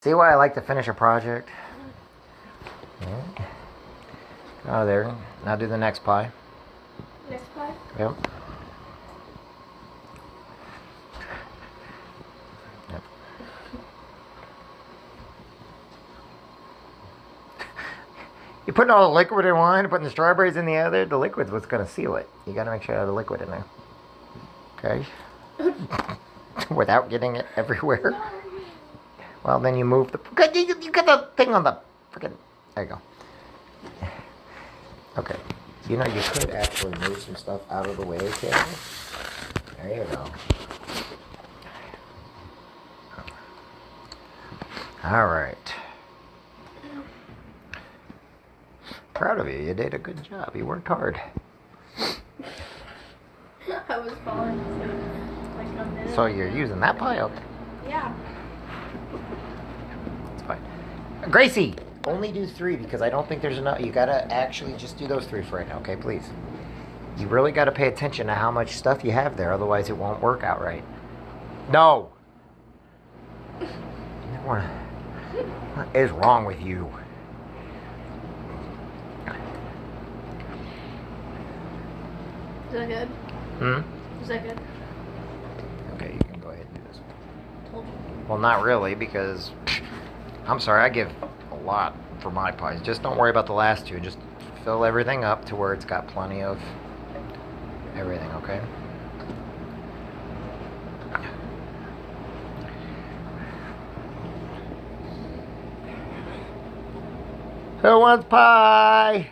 See why I like to finish a project? Okay. Oh, there. Now do the next pie. Next pie? Yep. Yep. You're putting all the liquid in one, putting the strawberries in the other. The liquid's what's going to seal it. You got to make sure you have the liquid in there. Okay? Without getting it everywhere. Well, then you move the... You got the thing on the freaking... There you go. Okay. You know, you could actually move some stuff out of the way, okay? There you go. All right. Proud of you. You did a good job. You worked hard. I was falling asleep like a minute. So you're using that pie? Okay. Yeah. It's fine. Gracie! Only do 3 because I don't think there's enough. You gotta actually just do those 3 for right now, okay? Please. You really gotta pay attention to how much stuff you have there, otherwise it won't work out right. No! What is wrong with you? Is that good? Is that good? Okay, you can go ahead and do this. Told you. Well, not really, because I'm sorry, I give a lot for my pies. Just don't worry about the last 2. Just fill everything up to where it's got plenty of everything, okay? Who wants pie?